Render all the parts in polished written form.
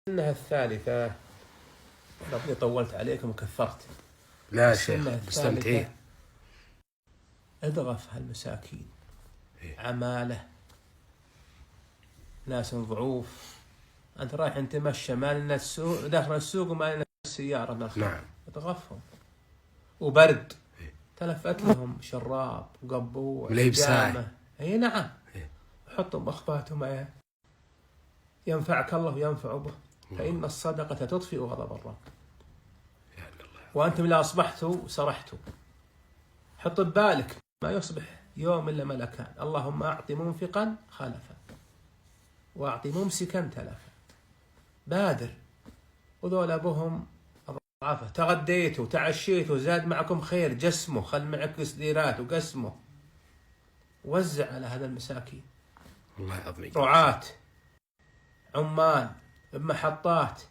السنة الثالثة، ربي طولت عليكم وكثرت. لا شيخ مستمتعين. اضغف هالمساكين، عمالة، ناس ضعوف. أنت رايح تمشى، ما لنا السوق، داخل السوق وما لنا السيارة من الخير. نعم. اضغفهم. وبرد، تلفت لهم شراب وقبو ولبساي. اي نعم. حطوا مخباتهم، ينفعك الله وينفع به، فإن الصدقة تطفئ غضب الرب. وأنتم لا أصبحتوا سرحتوا. حط ببالك ما يصبح يوم إلا ملكان، اللهم أعطي منفقا خلفا وأعطي ممسكا تلفا. بادر. وذول أبوهم ضعفة، تغديتوا تعشيتوا، زاد معكم خير، جسمه، خل معك سديرات وقسمه، وزع على هذا المساكين. الله يعظمك. رعاة، عمال، بمحطات،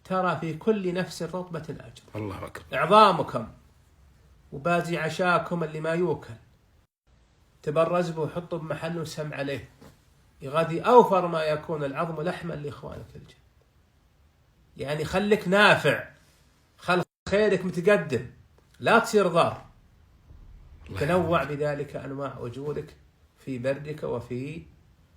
ترى في كل نفس رطبة الأجر. الله أكبر. إعظامكم وبازي عشاكم اللي ما يوكل، تبرز به وحطه بمحل وسم عليه، يغذي أوفر ما يكون العظم لحما لإخوانك الجن. يعني خليك نافع، خل خيرك متقدم، لا تصير ضار. تنوع بذلك أنواع أجورك في بردك وفي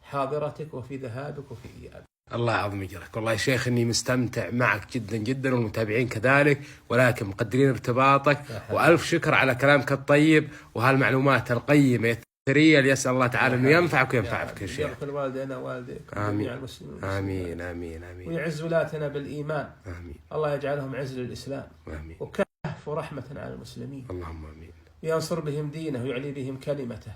حاضرتك وفي ذهابك وفي إيابك. الله يعظم اجرك. والله يا شيخ اني مستمتع معك جدا جدا، والمتابعين كذلك، ولكن مقدرين ارتباطك، والف شكر على كلامك الطيب وهالمعلومات القيمه الثريه اللي يسال الله تعالى انه ينفعك وينفع بك يا شيخ. يغفر والدينا ووالديك وجميع المسلمين. امين امين امين. ويعز ولاتنا بالايمان. امين. الله يجعلهم عز للاسلام. امين. وكهف رحمه على المسلمين. اللهم امين. وينصر بهم دينه ويعلي بهم كلمته.